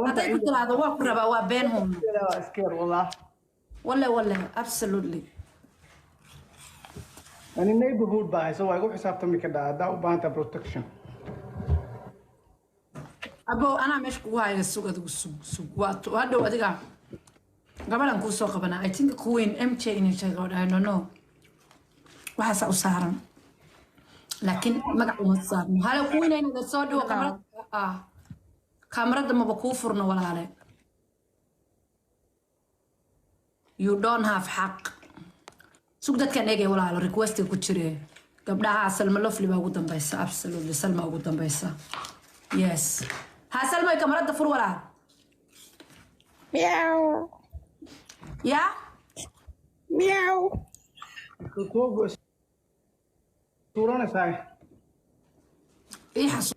هذا كنت هذا وقربة وبينهم اسكير والله ولا absolutely يعني neighborhood baa hayso waa igu xisaabtami ka dhacda u baahanta protection أبو أنا مش قواي السوق هذا السوق وهذا وهذا قبل أن كوسو قبنا I think Queen MJ إني شغال I don't know وحاسة أسهرن لكن ما قاعد صار هلا Queen أنا ذا صاد وكاميرا كاميرا ده ما بكوفرنا ولا عليه you don't have حق سوق ده كان يجي ولا على request كتير قبلها سلمى لوفلي بقى قدام بيسا absolutely سلمى قدام بيسا yes ها سلمى كاميرا ده فور ولا مياو يا مياو كوكو صورنا ساي إيه حصل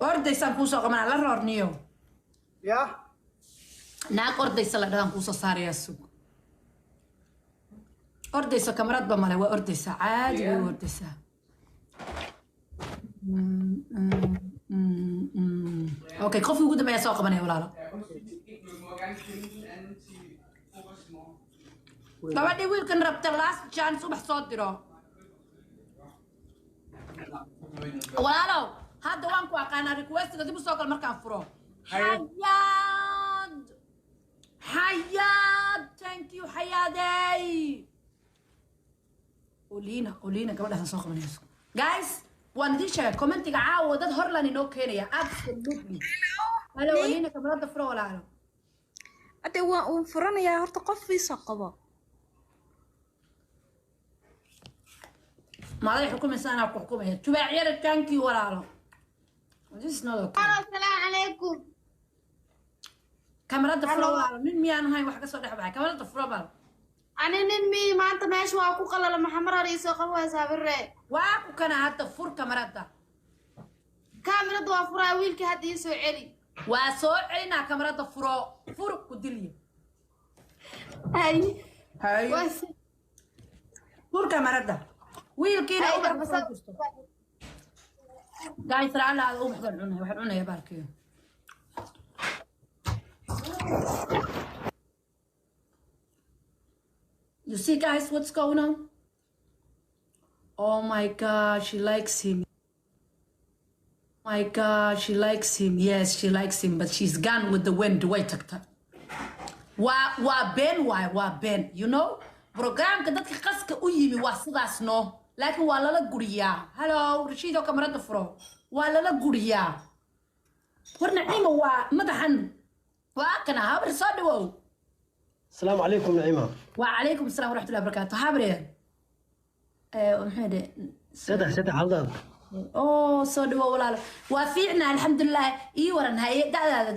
أرديسان كوسا كمان على الرورنيو يا ناك أرديسان لا دان كوسا ساري السوق أرديسان كاميرات بماله وأرديسان عادي وأرديسان أوكي كوفي وجود ما يسوق كمان ولا لا طبعا دي ويل كان ربط لاست شانس صبح صدره ولا لا هذا وانكو أنا ريكوست قد بسوق المركان فرو حياد ثانك يو حيادي قولينا كمان لازم نسوق من يسوق جايز وانديشة كومنتي عاود ده هرلاني نو كينيا absolutely هلا قولينا كمان فرو ولا لا أدي وفرنا يا هرت قفي سقبة ما عليه حكومة سنة حكومة تبع عيال ثانك يو ولا لا this is not okay السلام عليكم كاميرا فرو ولا لا من ميان هاي واحد صار يحبها كاميرا فرو بقى أنا ننمي ما أنت ماشي وأكو قلة لما حمرها رئيسة قوة سابر واكو كان هذا فور كاميرا ده كاميرا دوافرة ويلك هدي يسوع علي وسوء علينا كاميرا ده فرو كدلية هاي هاي فور كاميرا ده ويل كده أوبر بس قاعد يسرع على هذا واحد عنا يا باركيو You see guys what's going on? Oh my god, she likes him. My god, she likes him. Yes, she likes him, but she's gone with the wind. Wait, tak. Wa Ben, you know? Program ka dadka qaska u yimi waa sidaas no. Laakiin waa lala guriyaa. Hello, Rashido kamarada furo. Waa lala guriyaa. Warna ciima waa madaxan. Waa kana habar soo dhawow. السلام عليكم نعيمة. وعليكم السلام ورحمة الله وبركاته. حابرين. محمد. سدح حضرتك. أوه صدوا ولا لا. وفيعنا الحمد لله. ورن هاي دع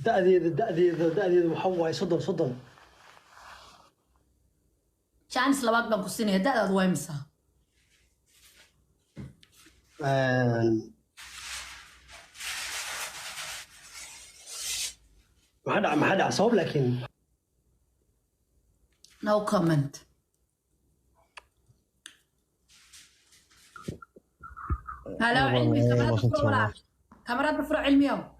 دأذي محوي صدم. شانس لواك بنقصيني دع ويمسا. ما حدا عصاب لكن no comment هلا علمي كاميرات بفرع علمية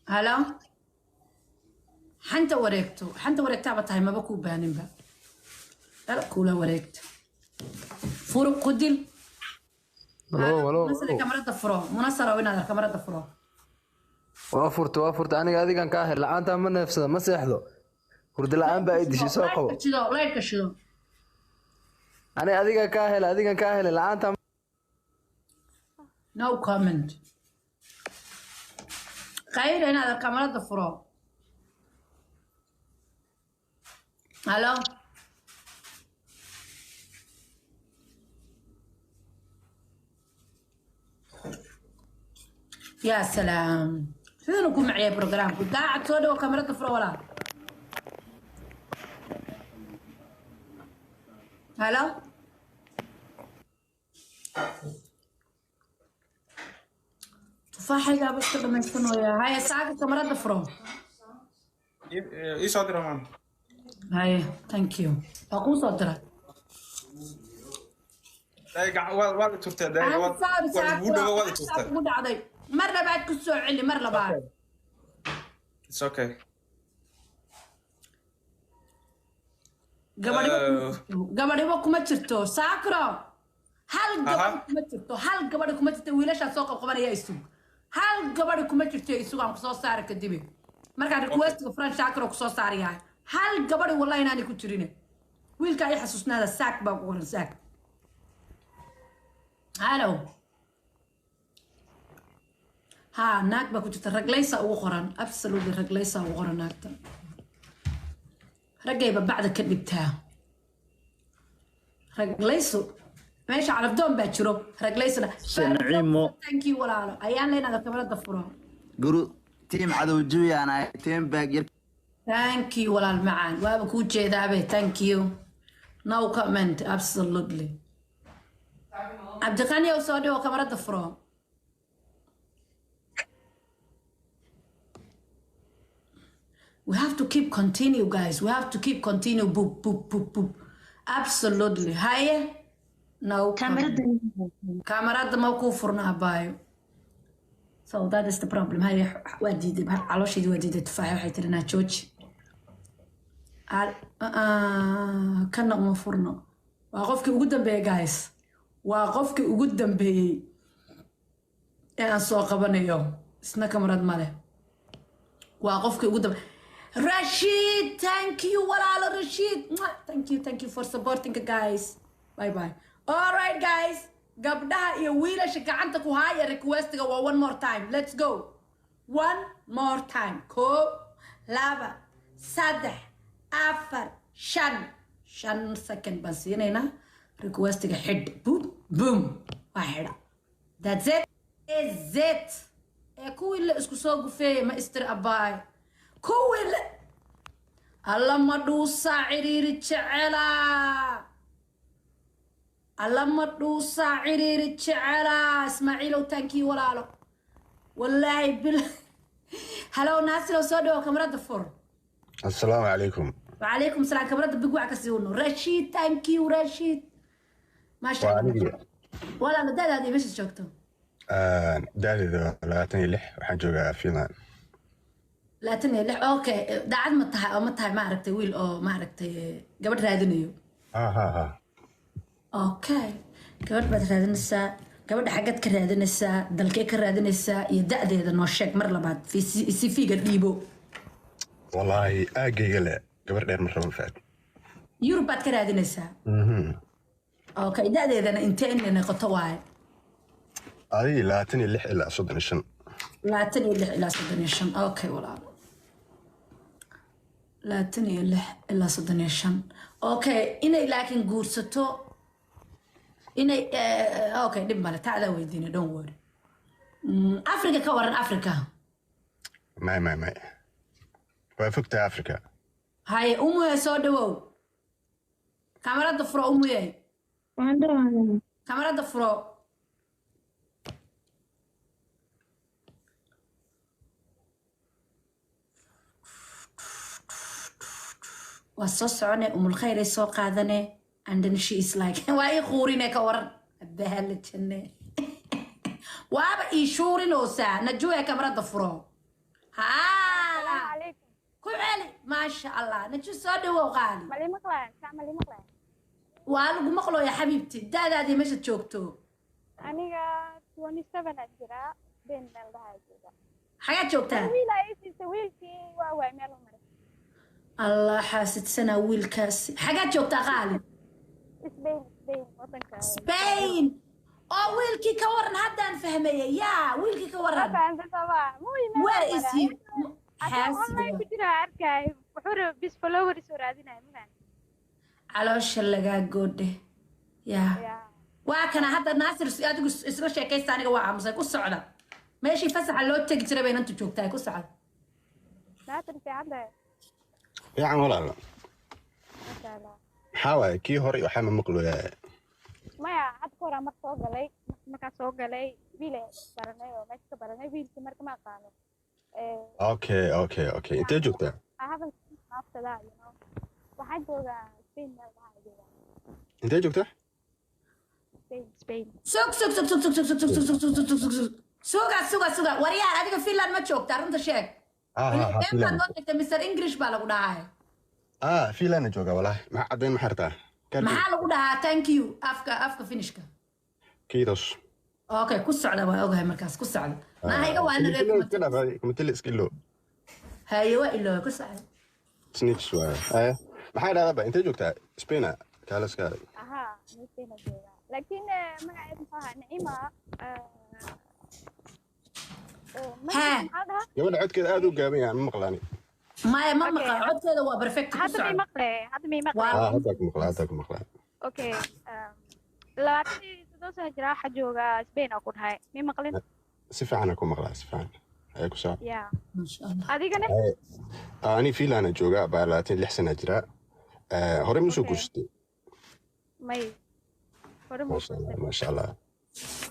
هلا حنت وريكتها بتاعي ما بكو بانين بقى لا كولا وريكت فروق قدل ولو مثلا كاميرا دفرو منصرة وين هذا كاميرا دفرو وافرت أنا قاعد كان كاهر لعان تام من نفسه ما سيحضو ورد العام بعيد شيء سوقه لايك شنو أنا أديك كاهر لعان تام no comment خير هنا هذا كاميرا دفرو هلو يا سلام شنو نكون معي برنامج قاعد سودا وكاميرا دفرو ولا هلا تفاحي لا بس كده ما يستنوا يا هاي ساعة كاميرا دفرو ايه صادر يا مان؟ هاي ثانك يو اقوم صدرك waa turtaa daaga waa ugu dhago waa turtaa ugu dhacday marna baad ku soo celi mar labaad it's okay gabadhiba kuma jirto saakro hal gabadh kuma jirto hal gabadh kuma jirto wiilashaa soo qabqabanaya isug hal gabadh kuma jirto isug aan kusoo saara kadib markaan requestiga fran saakro kusoo saarayaa hal gabadh wallahi inaanay ku jirin wiilka ay xasuusnaada saak baa ku qoran saak هالو ها ناك باكو جرت رجليسا ugu qoran absolutely رجليسا ugu qoran naagta ragayba bacda ka dhigtaa raglayso meesha calafdoon baa jiro raglaysana Naciimo thank you walaalo ayaan leenaada kamarada furo guru team cadow jooyana team bag yar thank you walaal macaan waaba ku jeedaabe thank you no comment absolutely عبدالغني وسودي وكاميرا دفرو we have to keep continue guys we have to keep continue boop boop boop boop absolutely هاي no كاميرا ما كو فرنا بايو so that is the problem هاي وديدي علوشي وديدي تفاحي وحي ترينا جوج كنا ما فرنا وقفك وقدام بي guys waa qofkii ugu dambeeyay ee aan soo qabanayo isna kamarad male waa qofkii ugu dambeeyay Rashid thank you walaalo Rashid thank you for supporting guys bye bye all right guys gabdhaha iyo wiilasha gacanta ku haya requestiga waa one more time let's go one more time ko laba saddex afar shan second baan siinayna requestiga head boom boom واحدة that's it is it كوي اللي اسكو سوق فيه ما استر أباي كوي اللي الله ما دوسا عريري تشعلا الله ما دوسا عريري تشعلا اسماعيل وتانكي ولا له والله هلو ناس لو صدوا كاميرا دفور السلام عليكم وعليكم السلام كاميرا بقوا عكسيونه رشيد تانكي ورشيد ما شاء الله ولا لا داد هذه مش شوكتو دادي لا تاني لح waxaan joogaa Finland لا تاني لح اوكي داعد ما tahay ما aragtay wiil oo ma aragtay gabadh raadinayo ha اوكي gabadh baad raadinaysaa gabadha xagad ka raadinaysaa dalkee ka raadinaysaa iyo da'deeda noo sheeg mar labaad si fiiga dhiibo wallahi aagayga le gabadh dheer ma rabo faad Yurub baad ka raadinaysaa اوكي دa'deedana intee in noqoto waaye adii 26 ilaa 35 26 ilaa 35 اوكي walaal 26 ilaa 35 اوكي inay laakiin guursato inay اوكي dib male taada weydiina don't worry Afrika ka waran Afrika may waa fogta Afrika hay umuye soo dhawow kamarada furo umuye kamarada furo وصو سعوني الخير سو قادني and then she is like واي قوريني كورن بهالتشني وابا يشورين وسا نجوية كاميرا دفرو السلام عليكم كل علي ما شاء الله نجو سودي وغالي مالي مقلان والو مقلو يا حبيبتي دادي مش تشوكتو أنا 27 أجرا بين ملها جدا حاجات شوكتها ويلكي واواي ميلو مرة الله حاسد سنة ويلكاس حاجات شوكتها غالي سبين وطنك سبين او ويلكي كورن هدا نفهميه يا ويلكي كورن فاهم طبعا مو where is he والله كنت أركاي وحور بس فلوري سورادنا مفهم علوش اللي قاعد يا وكان هذا ناصر adigu isla sheekaysta aniga waa aamusay ku socda meeshii fasaxa loo tagi jiray bay inta joogtaa ku socda ناصر في عندها fiican walaal حاول كي هوري وحامل مقلوية maya had ka hor aan mar soo galay markaan soo galay wiil ay baranay oo meesha ka baranay wiilkii marka ma aqaano اوكي انت جوكتا I haven't seen after that, you know. waxaan joogaa Spain meel waxaa joogaa انت جوكتا Spain suga waryaa adiga Finland ma joogtaa runta sheeg فيلان noo tagtay Mr English baa lagu dhahaa فيلان جوكا والله ما عدين محرتها maxaa lagu dhahaa thank you afka finishka كيدوس okay ku socda waa ogahay markaas ku socda mahayga waa reer كده كنت لي سكيلو haye waa ilaa ku socda سنيكس واي maxay dhahdaa inta joogtaa Spain kala iska aha Spain joogaa laakiin magaceedu muxuu ahaa Naima gabadha codkeeda aad u gaaban yahay ma maqlaani maya ma maqal codkeeda waa perfect ku hadda socda may maqlay hadda ku maqlaa okay labaatan sidoo sano jira waxa joogaa Spain oo ku dhahay may maqlin si fiican ku maqlaa si fiican ay ku soo yeah masha Allah adigana ani Finland joogaa baa 26 sano jira hore musu guustay may hore ما شاء الله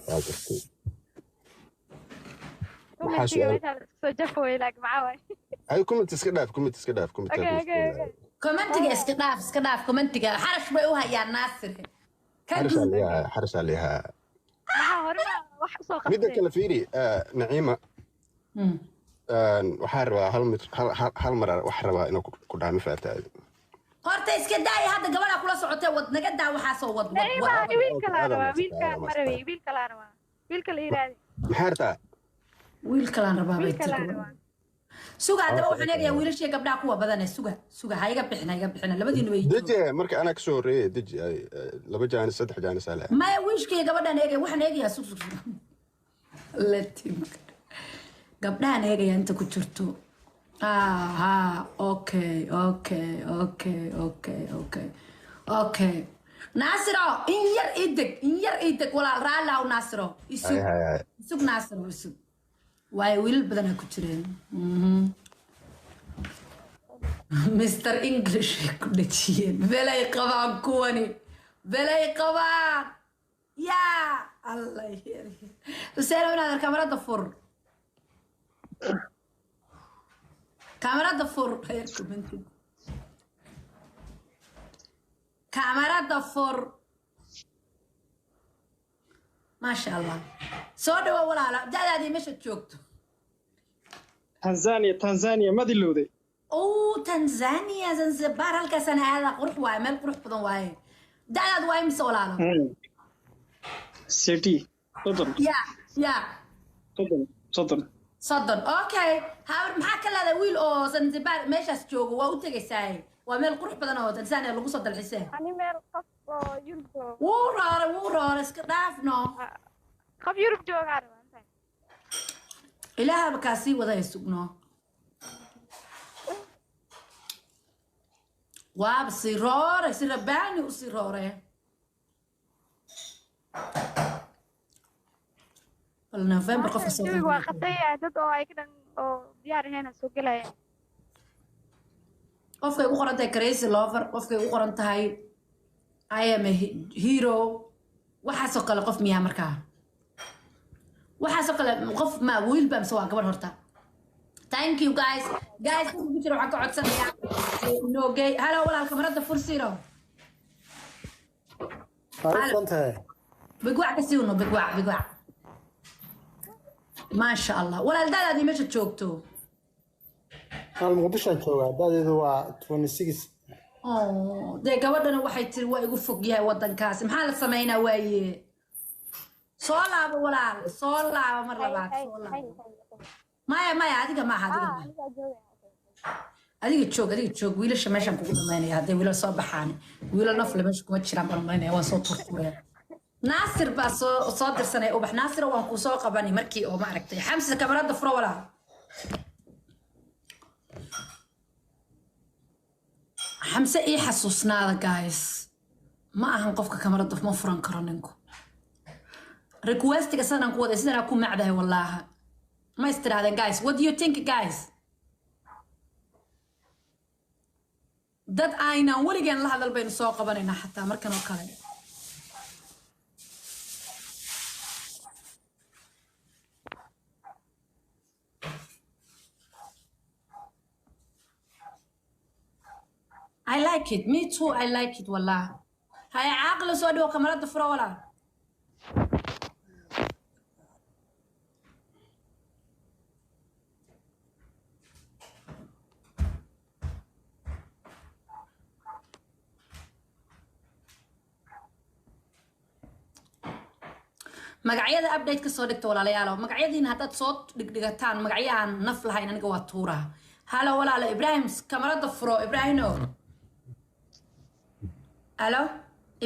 واجرتي soo jafooy lag macaway ay comment iska dhaaf commentiga iska dhaaf commentiga xarash bay u hayaan Naasir حرش عليها maxaa hore wax soo qabtay midda kale fiiri Naima waxaan rabaa hal mar waxaan rabaa inuu ku dhaamo faataay horta iska daay hadda gabadha kula socotay wad naga daa waxa soo wad wiilka la rabaa wiilka la yiraahdo maxaarta wiilka la rabaa bay suga hadaba waxaan eegayaa wiilasha gabdhaha kuwa badan suga ha iga bixina labadiina way deje marka ana ka soo reeyay deje laba jaanis saddex jaanis ala ma wiishkii gabadhan eegay waxaan eegayaa sug latim gabdhahan eegaya inta ku jirto okay Nasiro in yar idig walaal raalaw Nasiro isug Nasiro isug way wiil badan ku jireen Mr English ku dhajiyeen belay qabaan kuwani belay qabaan ya Allah yari usayna kamarada fur heer commenti kamarada fur ما شاء الله سودوا ولا لا دادي مشت joogto تنزانيا ما دلودي تنزانيا زنزبار halka sana aada qurux waay meel qurux badan waay dadaad waay mise walaalo city ya صدن اوكي هاور maxaa ka leedahay wiil oo Zanzibar meeshaas joogo waa u tagaysay waa meel qurux badan oo Tanzania lagu soo dalxisay ani meel qof oo Yurub wuu raara iska dhaafno qof Yurub jooga rabaa ilaaha ka sii wada sugno waa si rabani u si roore November qof soo galay waa qatay dad oo ay ka dhan oo diyaar ahayn soo galay qofkay u qoran tahay crazy lover qofkay u qoran tahay I am a hero waxa soo kale qof miyaa markaa waxa soo kale qof ma wiil baa soo gabar horta thank you guys ku jiro waxa ka codsanaya no gay hello walaal kamarada fursiro bigwac ka siino bigwac ما شاء الله ولا الدادة دي مش تشوكتو المقدشة جوغا داديدو waa 26 دي gabadhana waxay tiri waa igu fog yahay wadankaas maxaa la sameynaa waaye soo laabo walaal soo laabo mar labaad soo laabo maya adiga ma adiga joog wiilasha meeshan kugu dhameynaya haday wiilal soo baxaan wiilal nafle meesha kuma jiraan barmaynaya waa soo turtuuraya Nasir baa soo dirsanay ubax Nasir waan ku soo qabanay markii oo ma aragtay Xamsa kamarada furo walaal Xamsa ii xasuusnaada guys ma ahan qofka kamarada ma furan karo ninku requestiga sanan ku wada sidana ku macdahay wallahi ma istiraadeen guys what do you think guys dad aynaan weligaan la hadal baynu soo qabanaynaa xataa markan oo kale I like it. Me too. I like it. والله. هاي عاقل سودو كاميرا فرا ولا. magacyada update ka soo dhigto walaalayaal magacyadiina haddaad soo dhigdhigataan magacyahan naf lahayn aniga waa tuuraha halo walaalo Ibrahim kamarada furo Ibrahimo halo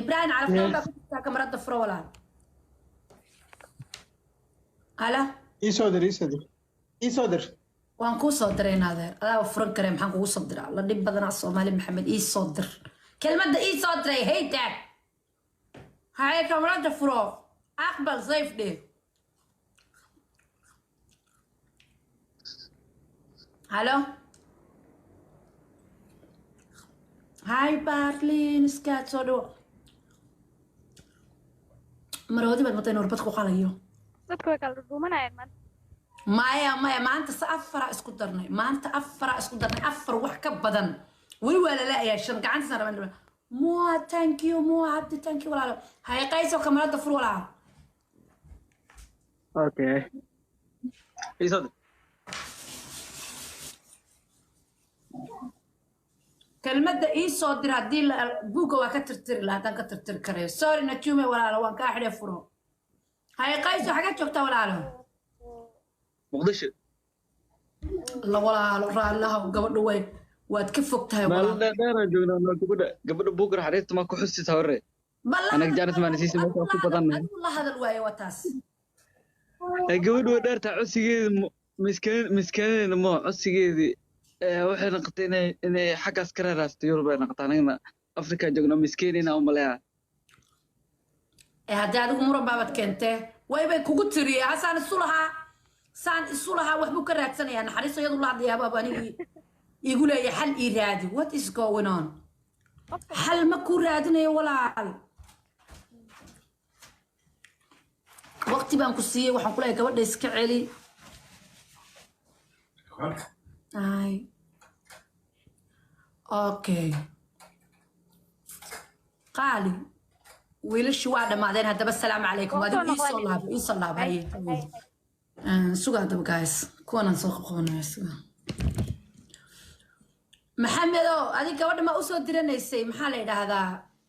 Ibrahim عرفنا بقى kamarada furo walaal halo iisoo dir waan ku soo diray naadeer adaa furan kare maxaan kugu soo diraa la dhib badan Soomaali Maxamed iisoo dir kelmadda iisoo diray hey dad hay kamarada furo أقبل ضيف ده هلو هاي بارلين سكات صدو مرودي بعد متين وربطكو خاليو dadku way kala dhuumanayaan man مايا ما أنت سأفرع اسكو درني ما أنت أفرع اسكو درني أفر وحكة بدن ولا لا يا شن قاعد سنة من مو تانكيو مو عبد تانكيو ولا هاي قايسة وكاميرا دفر ولا اوكي يصدق كلمة إيه صدر هدي بوجو وكترتر لا تنكترتر كريه سوري نتيومي ولا لو وان كاحد يفرو هاي قايسة حاجات شفتها ولا له مقدش الله ولا له الله وقبل وين وتكفكتها ما لا دار جونا ما تقول قبل بكره حريت ما كحسي توري انا جارت ما نسيت ما كنت بدنا والله هذا الواي وتاس قبل ودارت عسيgeed مسكين ما عسيgeedii waxay noqotay inay xaggaas ka raastay Yurub ay noqotay anaga Afrika joogno miskiinina u maleeyaa haddii adigu muran baabad keentee way bay kugu tiriye hasaan isu lahaa wax buu ka raadsanayaa naxariiso iyadu la hadlayaa baaba anigii igu leeyahay xal ii raadi what is going on xal ma ku raadinayo walaal waqti baan ku siiyey waxaan ku leeyahay gabadha iska celi ay okay qaali wiilashu waa dhamaadeen haddaba assalaamu calaykum adigu ii soo laabay suga haddaba guys kuwanaan soo qabqabanaya suga maxamedo adiga gabadha ma usoo diranaysay maxaa la yidhaahdaa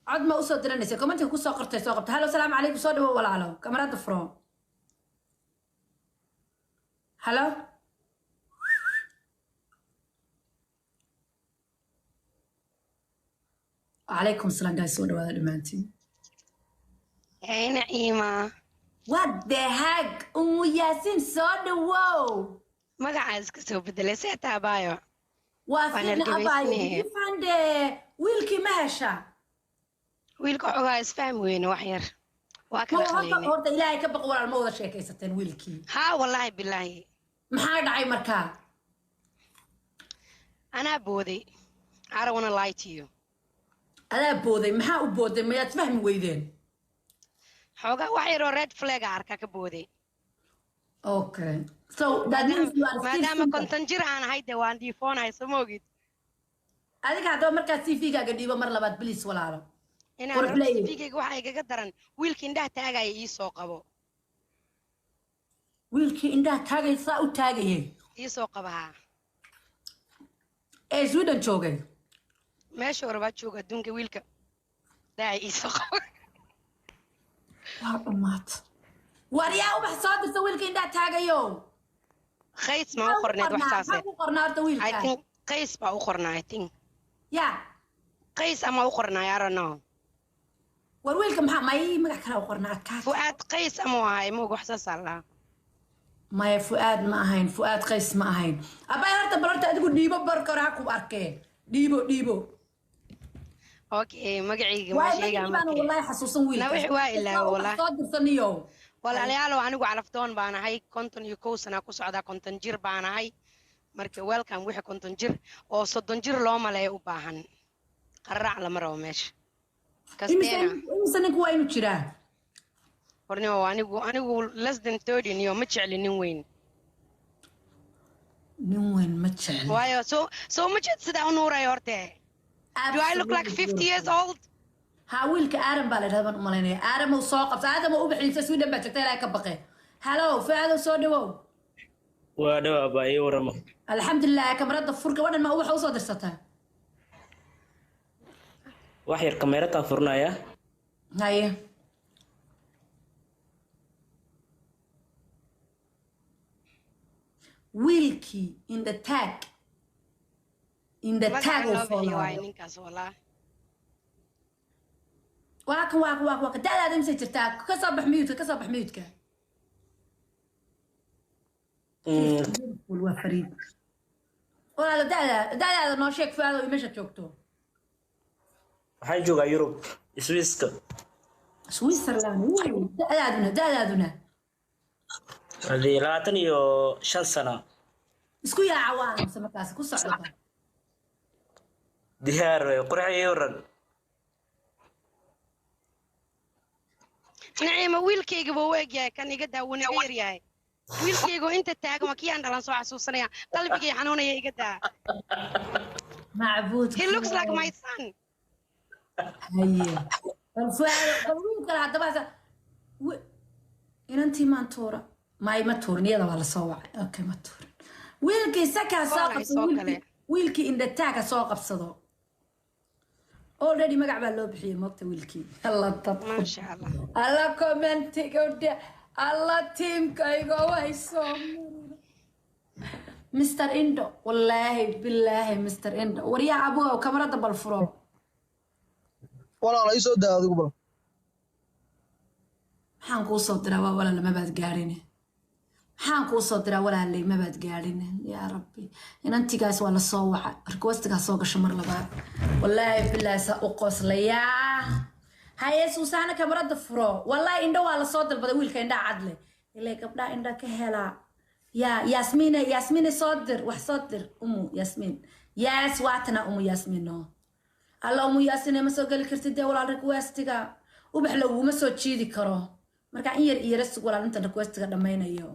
cod ma usoo diranaysay commentka kusoo qortay soo qabta halo salaamu calaykum soo dhawo walaalo kamarada furo halo وعليكم السلام guys soo dhawaada dhamaantiin hey Naima what the heck Yaasiin soo dhawow magacaas ka soo bedelay see taabayo waa fiicna abaayo ifande wiilkii ma hesha wiilka xogaa isfaham weyne wax yar waa kala khaleeyay horta ilaahay ka baq walaal ma wada sheekaysateen wiilkii haa wallahi billahi maxaa dhacay markaa anaa booday I don't want to lie to you adaa booday maxaa u booday mayaad fahmi weydeen xogaa wax yaroo red flag arka ka booday okay so that means you are maadaama konton jir aan ahay dee waan diifoonay soo moogid adiga haddaba markaa CV-gaaga dhiibo mar labaad bilis walaalo inaan CV-gayga waxa igaga daran wiilkii indhaha taagaya ii soo qabo wiilkii indhaha taagaya saa u taagayay ii soo qabaha ee Sweden joogay meesha warba jooga adduunka wiilka daa ii soo qabo waa dhumaad waryaa ubax soo dirta wiilkii indhaha taagayo qays ma u qorneed wax saasay u qornaa horta wiilka I think qays baa u qornaa I think ya qays ama u qornaa I don't know war wiilka maxaa may magac kale u qornaa ka fuaad qays ama wahay ma wax saas allah maya fuaad ma ahayn fuaad qays ma ahayn abay horta barta adigu dhiibo barkor ha ku arkee dhiibo okay magacayga ma sheegaa ma wallahi xasuusan wiilka waa ilaa wallahi soo dirsaniyo walaalayaal anigu calafdoon baan ahay 51 sano ku socda 50 jir baan ahay marka welcome wixii 50 jir oo 30 jir loo maleeyo u baahan qaraac lama rabo meesha imise ninku waa inuu jiraa hornimo anigu less than 30 niyo ma jecli nin weyn ma jecli waayo so ma jecli sida u nuuray horte do I look like 50 years old ha wiilka aadan baa la yidhahdaa baan u malaynaya aadan uu soo qabta aadan uu bixiisa Sweden baa tagtay ilaa ka baqay hello faado soo dhawow waa dhawa baa ii warama alxamdulilah kamarada furka wadan ma waxa u soo dirsataa wax yar kamerada furnaya haye wiilkii in the tag ninkaas walaa waa da'daada imse jirtaa ka soo bax miyuudka waa fariid walaalo da'daada noo sheeg faado iyo meesha joogto waxaan joogaa Yurub Switzerland da'daaduna hadii 25 sano isku yaaca waan markaas ku socda diyaar qurxiyo ran Naciima wiilkayga buu weegyahay kan iga daawana yar yahay wiilkayga inta taagan waa kiyaan dhalan soo xasuusanaya qalbigay xanuunaya iga daa macbuud he looks like my son haye wiilka hadaba inantii maan tuura ma tuurniyada waa la soo wacay okay ma tuurin wiilkii sakaa soo qabsado wiilkii indhataaga soo qabsado already magac baa loo bixiyay moogta wiilkii alla dad masha Allah alla commentiga alla teamkayga way soo Mr. Indo wallahi billahi Mr. Indo wariya abuga kamarada bal furo walaal ay soo daa adigu bal waxaan kuu soo diraa walaal ma baad gaarin waxaan kuu soo diraa walaalay ma baad gaarin yaa rabbi inantigaas waa la soo waca requestiga soo gasho mar labaad wallahi billahi sa u qoslaya haye Suusaana kamarada furo wallahi indho waa la soo dalbaday wiilka indha cadle ilaa gabdha indha ka hela ya Yasmine soo dir wax soo dir Yasmin yes waatana Yasmin no alla Yasmine ma soo gali kartid walaal requestiga ubax laguma soo jiidi karo marka in yar iyo rasig walaal inta requestiga dhamaynayo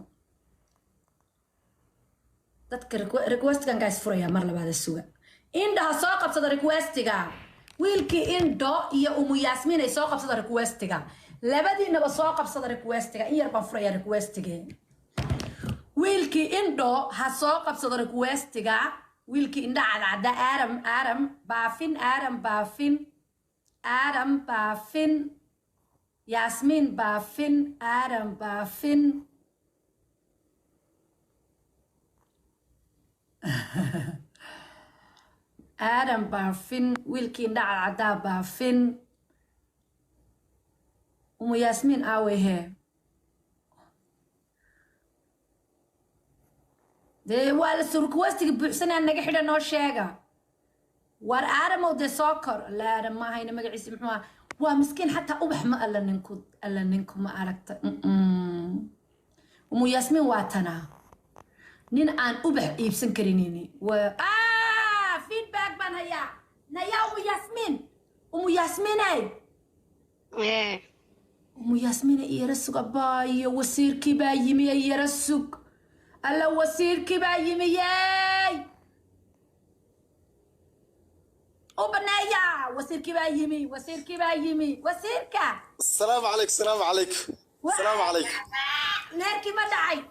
dadka requestigan guys furaya mar labaad suga indha soo qabsada requestiga wiilkii indo iyo Yasmine soo qabsada requestiga labadiinaba soo qabsada requestiga in yar baan furaya requestiga wiilkii indo ha soo qabsada requestiga wiilkii indha cadcada Adam baafin Yasmin baafin Adam baafin Adam baafin wiilkii indha cadcada baafin Yasmin awehe dee waa la soo requestiga buuxsanaa naga xidha noo sheega war aadamow dee soo kor la aadam ma ahayna magaciisa muxuu ah waa miskiin xataa ubax ma alla ninku ma aragta Yasmin waa tana nin aan ubax iibsan karinini feedback baan hayaa nayaa Yasminay Yasmine iyara sug abaayo wasiirkii baa yimi iyara sug alla wasiirkii baa yimi yay وبنايا وسير كبا يمي وسيركا السلام عليك ناركي ما دعي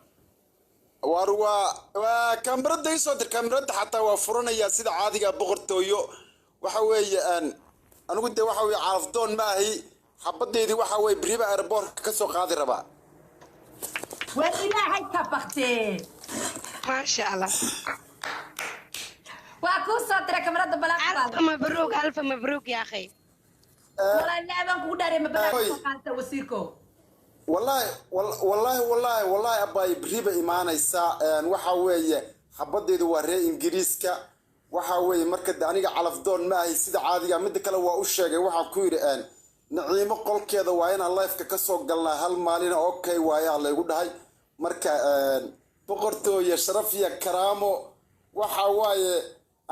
كاميرا دي صدر كاميرا حتى وفرنا سيدا عادي بقرتويو وحوي انا قلت وحوي عرفدون ما هي حبديدي وحوي بريبا ايربور كسو قادي ربا وإلا هاي كبختي ما شاء الله واكو صدر كاميرا بلاك ألف مبروك يا أخي والله نعم كو داري ما بلاك وسيركو والله أباي بريبا إيمانيسا waxa weeye xabadeedu waa reer Ingiriiska waxa weeye marka aniga calafdoon ma ahay sida caadiga mid kale waa u sheegay waxa ku yiri naciimo qolkeeda waa in live-ka ka soo galnaa hal maalin okay waaya la igu dhahay marka boqortooyo sharaf iyo karaamo waxa waaye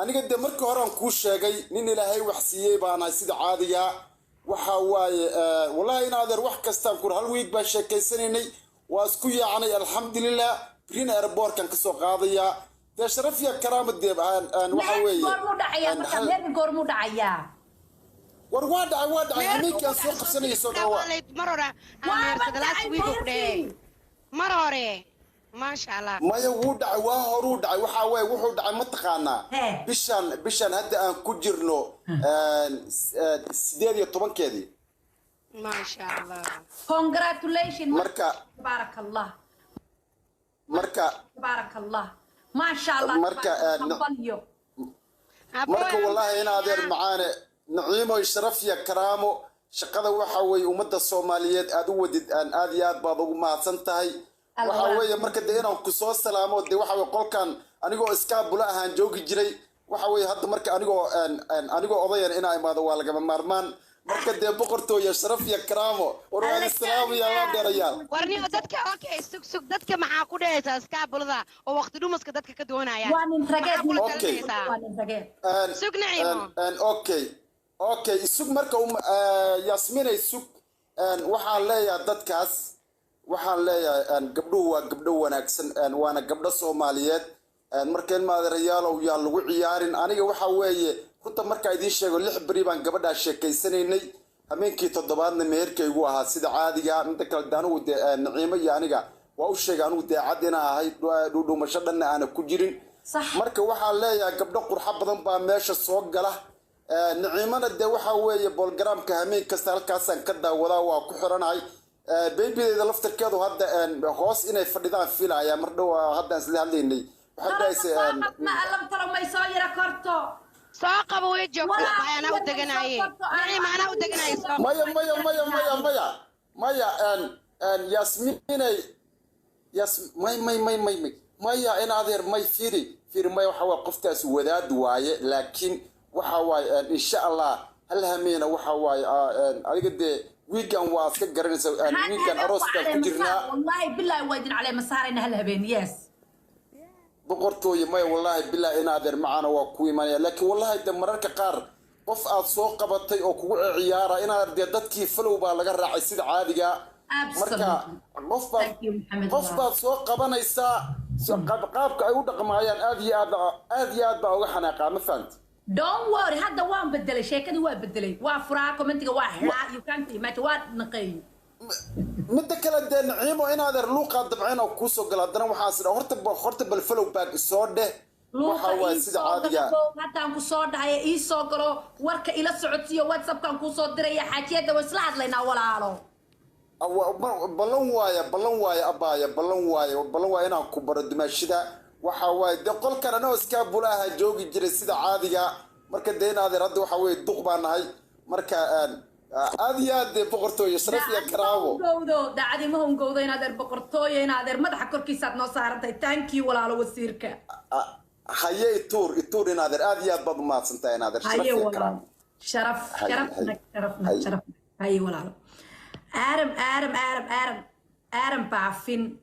aniga de markii hore aan kuu sheegay nin ilaahay wax siiyey baan ahay sida caadiga waxa waaye wallahi in adeer wax kastaan kur hal week baan sheekaysanaynay waa isku yaacnay alxamdulilah برين أربور كان كسو قاضية ده شرف يا كرامة ديب وحوي قرمو دعيا ورواد هنيك يا سوق سنة يسوق هوا مرورة ما شاء الله ما يود وهرود وحوي وحود متقانا بشان هدا أن كجرنو سيدي طبعا كذي ما شاء الله congratulations مركا بارك الله مركا بارك الله ما شاء الله مركا والله هنا هذا معانا نعيمه يشرف يا كرامه شقده وحوي ومدة الصوماليات أدودد أن آديات بعض ما سنتهي وحوي مركا دينا وكسوس سلامات دي وحوي قول كان أنيقو إسكاب بلا هنجوج جري وحوي هذا مركا أنيقو أضيع هنا ما دوالك من مرمان مركز دي بقرتو يا شرف يا كرامو وروح السلام يا الله ريال ورني ددك اوكي سوق ددك maxaa ku dhaysaa iskaabulada oo waqti dhumaska dadka ka doonayaan waan intraged okay suuq naciimo okay suuq marka yasmin suuq waxaan leeyahay dadkaas waxaan leeyahay gabdhuhu waa gabdho wanaagsan waana gabdho Soomaaliyeed markeen maadarayaal oo yaa lagu ciyaarin aniga waxa weeye runta marka idin sheego 6 bari baan gabadha sheekaysanaynay habeenkii toddobaadna meherkaygu ahaa sida caadiga inta kala daanu naciimo iyo aniga waa u sheegay anigu daacad inaan ahay dhuumasho dhanna aan ku jirin marka waxaa leeyahay gabdho qurxa badan baa meesha soo gala naciimana de waxa weeye bolgramka habeen kasta halkaasaan ka daawadaa waa ku xiranahay beebideeda laftarkeedu hadda hoos inay fadhidaan filaya mar dhow haddaan isla hadlaynay waxay dhahaysay ma alam talo may soo yara korto ساقب ويجوك أنا ودقناي نعيم أنا ودقناي مايا أن ياسمين مايا أنا أدير ماي فيري مايا وحوا قفتاس وداد واي لكن وحوا إن شاء الله هل همينا وحوا أريد ويكان واسك قرنس ويكان أروسك كجرنا والله بالله ويدين على مسارنا هالهبين يس بقرتوي ما والله بالله إن هذا معنا وكوي مانيا لكن والله إذا مررك قار قف أسوق قبضتي أو كوع عيارة إن هذا دتك فلو بالجرة عيسيد عادية مركا قف أسوق قبنا يسا قابك أيوة قمايان أذياد بقى وحناقة ما فهمت Don't worry هذا وان بدله شيء كذا وان بدله وافراكم أنت واحد لا you can't imagine وان نقي متكلم ده نعيم وإن هذا اللوقا دبعنا وكوسو قلادنا وحاسر هرت بالفلو باك الصوده وحوا سيد عادية حتى أنكو صود هاي إيسو قلو ورك إلى السعودية واتساب كان كو صود دري حاجية ده وسلاح لنا ولا عالو بلون وايا أبايا بلون وايا أنا كبر الدمشق وحوا ده قل كان أنا وسكابولاها جوجي جري سيد عادية مركز دينا هذا رد وحوا الدقبان هاي مركز أذياد بقرتو يشرف يا كرامو جودو ده عادي ما هم جودو ينادر بقرتو ينادر ما ده حكر كيسات نصارتي تانكي ولا على وسيرك هيا التور ينادر أذياد بعض ما سنتا ينادر شرف يا كرامو شرفنا هاي ولا على آرم بعفين